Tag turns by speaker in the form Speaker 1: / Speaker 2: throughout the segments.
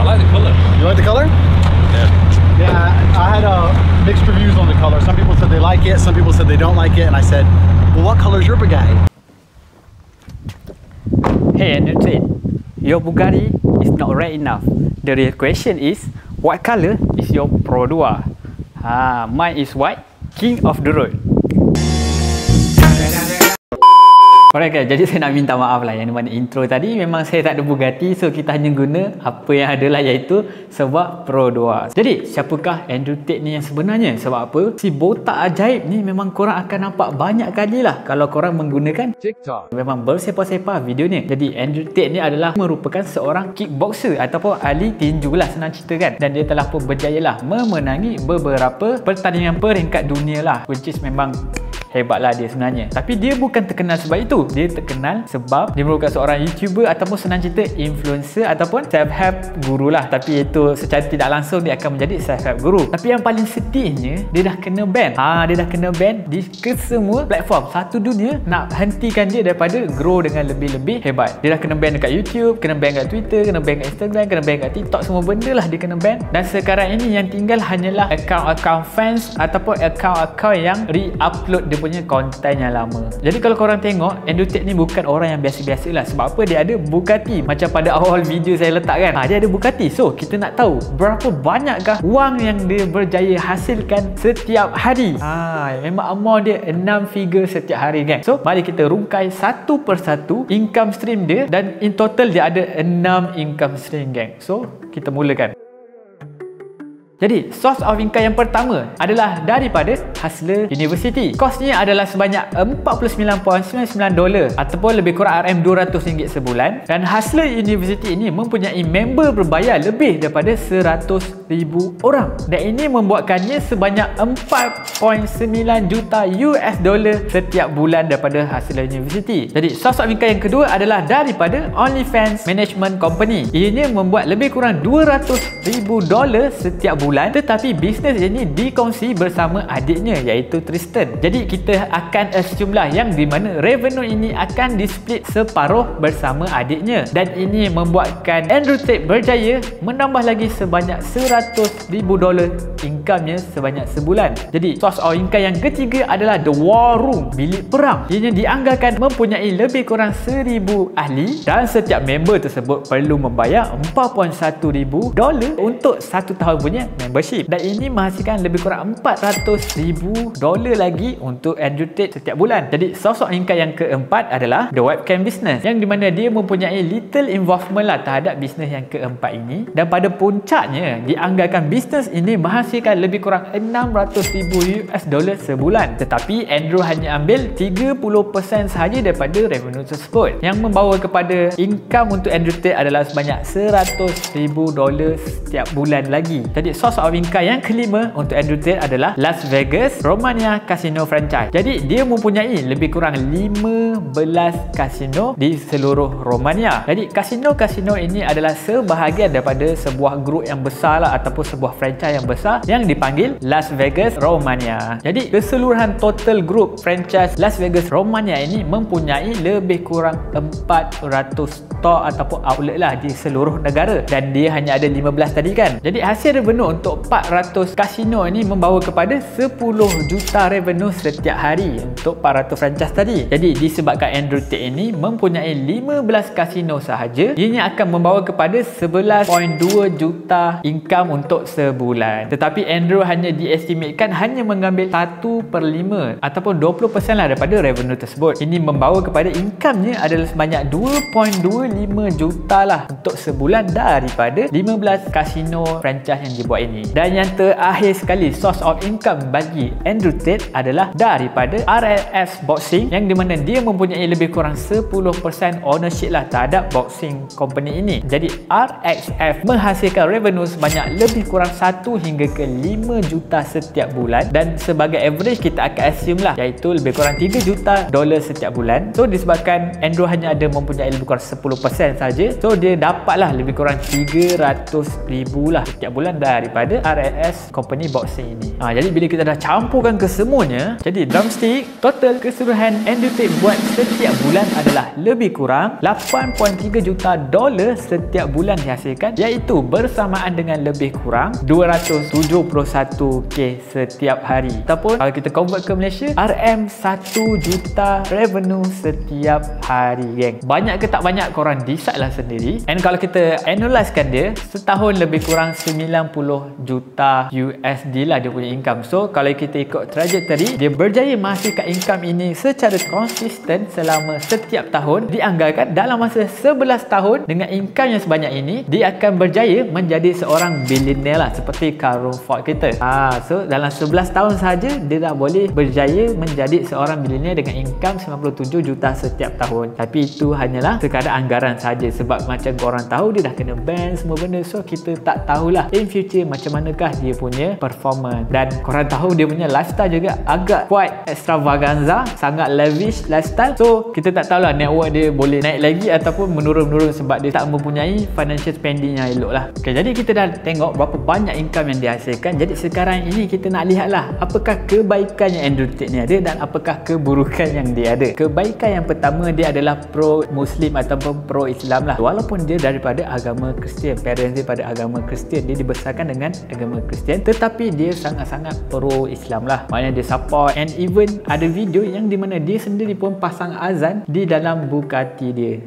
Speaker 1: like the color.
Speaker 2: You like the color?
Speaker 1: Yeah.
Speaker 2: Yeah, I had mixed reviews on the color. Some people said they like it, some people said they don't like it, and I said, well, what color is your Bugatti?
Speaker 3: Hey Andrew Tate, your Bugatti is not red enough. The real question is, what color is your Pro 2? Mine is white, king of the road. Alright guys, jadi saya nak minta maaf lah yang mana intro tadi memang saya tak ada Bugatti, so kita hanya guna apa yang ada lah, iaitu sebuah Pro 2. Jadi siapakah Andrew Tate ni yang sebenarnya? Sebab apa? Si botak ajaib ni memang korang akan nampak banyak kali lah kalau korang menggunakan TikTok. Memang bersepah-sepah video ni. Jadi Andrew Tate ni adalah merupakan seorang kickboxer ataupun ahli tinju lah, senang cerita kan. Dan dia telah pun berjaya lah memenangi beberapa pertandingan peringkat dunia lah, which is memang hebatlah dia sebenarnya. Tapi dia bukan terkenal sebab itu. Dia terkenal sebab dia merupakan seorang YouTuber ataupun senang cerita influencer ataupun self-help guru lah. Tapi itu secara tidak langsung dia akan menjadi self-help guru. Tapi yang paling sedihnya, dia dah kena ban. Dia dah kena ban di kesemua platform. Satu dunia nak hentikan dia daripada grow dengan lebih-lebih hebat. Dia dah kena ban dekat YouTube, kena ban dekat Twitter, kena ban dekat Instagram, kena ban dekat TikTok. Semua benda lah dia kena ban. Dan sekarang ini yang tinggal hanyalah akaun-akaun fans ataupun akaun-akaun yang re-upload dia punya konten yang lama. Jadi kalau korang tengok, Andrew Tate ni bukan orang yang biasa-biasa lah. Sebab apa? Dia ada Bugatti. Macam pada awal video saya letak kan, dia ada Bugatti. So kita nak tahu berapa banyakkah wang yang dia berjaya hasilkan setiap hari. Memang amount dia 6 figure setiap hari kan. So mari kita rungkai satu persatu income stream dia, dan in total dia ada 6 income stream gang. So kita mulakan. Jadi, source of income yang pertama adalah daripada Hustler University. Kosnya adalah sebanyak $49.99 ataupun lebih kurang RM200 sebulan. Dan Hustler University ini mempunyai member berbayar lebih daripada 100,000 orang. Dan ini membuatkannya sebanyak 4.9 juta US dollar setiap bulan daripada Hustler University. Jadi, source of income yang kedua adalah daripada OnlyFans Management Company. Ianya membuat lebih kurang $200,000 setiap bulan, tetapi bisnes ini dikongsi bersama adiknya iaitu Tristan. Jadi kita akan assume lah yang di mana revenue ini akan di-split separuh bersama adiknya, dan ini membuatkan Andrew Tate berjaya menambah lagi sebanyak $100,000 income-nya sebanyak sebulan. Jadi source of income yang ketiga adalah The War Room, bilik perang. Ianya dianggarkan mempunyai lebih kurang 1,000 ahli, dan setiap member tersebut perlu membayar $4.1 untuk 1 tahun punya membership, dan ini menghasilkan lebih kurang $400,000 lagi untuk Andrew Tate setiap bulan. Jadi source of income yang keempat adalah the webcam business, yang dimana dia mempunyai little involvement lah terhadap bisnes yang keempat ini, dan pada puncaknya dianggarkan bisnes ini menghasilkan lebih kurang $600,000 sebulan. Tetapi Andrew hanya ambil 30% sahaja daripada revenue tersebut, yang membawa kepada income untuk Andrew Tate adalah sebanyak $100,000 setiap bulan lagi. Jadi source of income yang kelima untuk Andrew Tate adalah Las Vegas Romania Casino Franchise. Jadi dia mempunyai lebih kurang 15 kasino di seluruh Romania. Jadi kasino-kasino ini adalah sebahagian daripada sebuah grup yang besar lah, ataupun sebuah franchise yang besar yang dipanggil Las Vegas Romania. Jadi keseluruhan total grup franchise Las Vegas Romania ini mempunyai lebih kurang 400 store ataupun outlet lah di seluruh negara, dan dia hanya ada 15 tadi kan. Jadi hasil revenue untuk 400 kasino ini membawa kepada 10 juta revenue setiap hari untuk 400 franchise tadi. Jadi disebabkan Andrew Tate ini mempunyai 15 kasino sahaja, ianya akan membawa kepada 11.2 juta income untuk sebulan. Tetapi Andrew hanya diestimatekan hanya mengambil 1/5 ataupun 20% lah daripada revenue tersebut. Ini membawa kepada income-nya adalah sebanyak 2.25 juta lah untuk sebulan daripada 15 kasino franchise yang dibuat ini. Dan yang terakhir sekali, source of income bagi Andrew Tate adalah daripada RLS Boxing, yang dimana dia mempunyai lebih kurang 10% ownership lah terhadap boxing company ini. Jadi RXF menghasilkan revenue sebanyak lebih kurang 1 hingga ke 5 5 juta setiap bulan, dan sebagai average kita akan assume lah iaitu lebih kurang 3 juta dolar setiap bulan. So disebabkan Android hanya ada mempunyai lebih kurang 10% saja, so dia dapatlah lebih kurang 300,000 lah setiap bulan daripada RLS company boxing ini. Jadi bila kita dah campurkan ke semuanya, jadi drumstick total keseluruhan Android buat setiap bulan adalah lebih kurang 8.3 juta dolar setiap bulan dihasilkan, iaitu bersamaan dengan lebih kurang 271k setiap hari, ataupun kalau kita convert ke Malaysia, RM 1 juta revenue setiap hari, geng. Banyak ke tak banyak korang decide lah sendiri. And kalau kita analysekan dia, setahun lebih kurang 90 juta USD lah dia punya income. So kalau kita ikut trajectory, dia berjaya menghasilkan income ini secara konsisten selama setiap tahun. Dianggarkan dalam masa 11 tahun dengan income yang sebanyak ini, dia akan berjaya menjadi seorang billionaire lah, seperti Carl Ford kita. So dalam 11 tahun saja dia dah boleh berjaya menjadi seorang billionaire dengan income 97 juta setiap tahun. Tapi itu hanyalah sekadar anggaran saja, sebab macam korang tahu dia dah kena ban semua benda. So kita tak tahulah in future macam manakah dia punya performance. Dan korang tahu dia punya lifestyle juga agak quite extravaganza, sangat lavish lifestyle. So kita tak tahulah network dia boleh naik lagi ataupun menurun-menurun sebab dia tak mempunyai financial spending yang elok lah. Jadi kita dah tengok berapa banyak income yang dihasilkan. Jadi sekarang ini kita nak lihatlah apakah kebaikan yang Andrew Tate ni ada dan apakah keburukan yang dia ada. Kebaikan yang pertama, dia adalah pro-Muslim ataupun pro-Islam lah. Walaupun dia daripada agama Kristian, parents dia pada agama Kristian, dia dibesarkan dengan agama Kristian, tetapi dia sangat-sangat pro-Islam lah. Maknanya dia support, and even ada video yang dimana dia sendiri pun pasang azan di dalam Bugatti dia.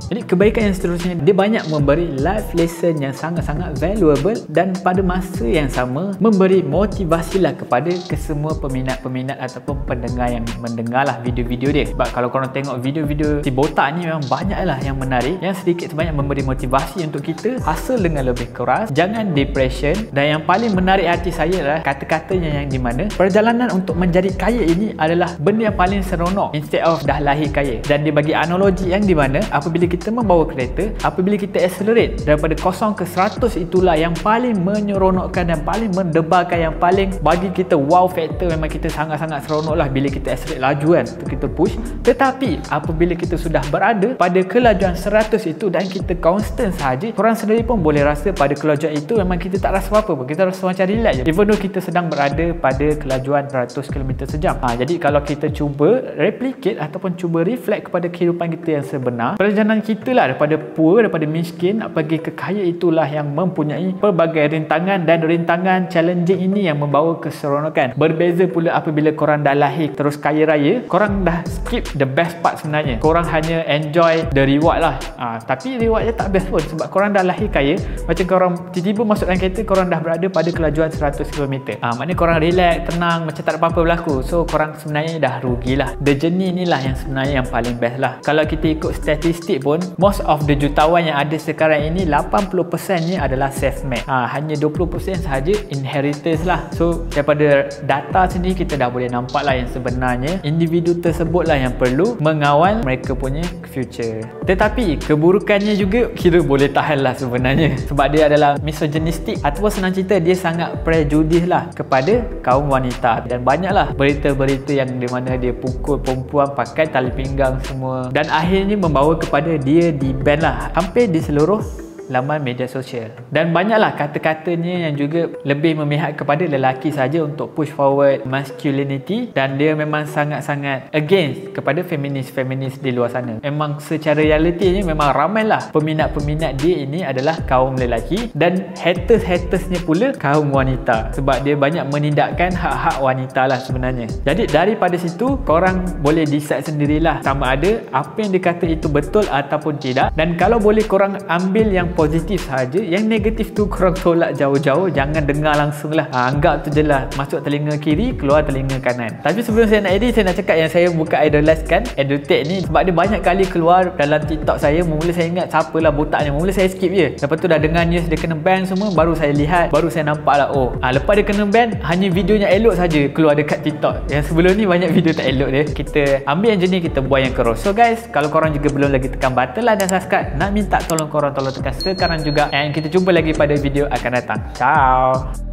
Speaker 3: Jadi kebaikan yang seterusnya, dia banyak memberi life lesson yang sangat-sangat valuable dan pada masa yang sama memberi motivasi lah kepada kesemua peminat-peminat ataupun pendengar yang mendengar lah video-video dia. Sebab kalau korang tengok video-video si botak ni memang banyak lah yang menarik, yang sedikit sebanyak memberi motivasi untuk kita hustle dengan lebih keras, jangan depression. Dan yang paling menarik hati saya adalah kata-katanya yang dimana perjalanan untuk menjadi kaya ini adalah benda yang paling seronok instead of dah lahir kaya. Dan dia bagi analogi yang dimana apabila kita membawa kereta, apabila kita accelerate daripada 0 ke 100, itulah yang paling menyeronokkan dan paling mendebarkan, yang paling bagi kita wow factor. Memang kita sangat-sangat seronok lah bila kita accelerate laju kan, kita push. Tetapi apabila kita sudah berada pada kelajuan 100 itu dan kita constant saja, korang sendiri pun boleh rasa pada kelajuan itu memang kita tak rasa apa-apa pun, kita rasa macam relax je, even though kita sedang berada pada kelajuan 100 km sejam. Jadi kalau kita cuba replicate ataupun cuba reflect kepada kehidupan kita yang sebenar, perjalanan kita lah daripada poor, daripada miskin nak pergi ke kaya, itulah yang mempunyai pelbagai rintangan, dan rintangan challenging ini yang membawa keseronokan. Berbeza pula apabila korang dah lahir terus kaya raya, korang dah skip the best part sebenarnya, korang hanya enjoy the reward lah. Tapi rewardnya tak best pun sebab korang dah lahir kaya. Macam korang tiba-tiba masuk dalam kereta, korang dah berada pada kelajuan 100 km. Maknanya korang relax, tenang, macam tak ada apa-apa berlaku. So korang sebenarnya dah rugilah. The journey inilah yang sebenarnya yang paling best lah. Kalau kita ikut statistik pun, most of the jutawan yang ada sekarang ini 80% nya adalah self-made. Hanya 20% sahaja inheritance lah. So daripada data sendiri kita dah boleh nampak lah yang sebenarnya individu tersebut lah yang perlu mengawal mereka punya future. Tetapi keburukannya juga kira boleh tahan lah sebenarnya, sebab dia adalah misogynistic ataupun senang cerita dia sangat prejudis lah kepada kaum wanita. Dan banyaklah berita-berita yang di mana dia pukul perempuan pakai tali pinggang semua, dan akhirnya membawa kepada dia di-ban lah hampir di seluruh laman media sosial. Dan banyaklah kata-katanya yang juga lebih memihak kepada lelaki saja untuk push forward masculinity, dan dia memang sangat-sangat against kepada feminis di luar sana. Memang secara realitinya memang ramailah peminat-peminat dia ini adalah kaum lelaki, dan haters-hatersnya pula kaum wanita, sebab dia banyak menindakkan hak-hak wanita lah sebenarnya. Jadi daripada situ korang boleh decide sendirilah sama ada apa yang dikata itu betul ataupun tidak. Dan kalau boleh korang ambil yang positif saja, yang negatif tu korang tolak jauh-jauh, jangan dengar langsung lah. Anggap tu je lah, masuk telinga kiri, keluar telinga kanan. Tapi sebelum saya nak edit, saya nak cakap yang saya bukan idolize kan EduTech ni, sebab dia banyak kali keluar dalam TikTok saya. Mula saya ingat siapalah botak ni, mula saya skip je. Lepas tu dah dengar news dia kena ban semua, baru saya lihat, baru saya nampak lah, oh lepas dia kena ban, hanya videonya elok saja keluar dekat TikTok. Yang sebelum ni banyak video tak elok dia. Kita ambil yang jenis, kita buat yang keros. So guys, kalau korang juga belum lagi tekan button like dan subscribe, nak minta tolong korang tolong tekan sekarang juga. And kita jumpa lagi pada video akan datang. Ciao.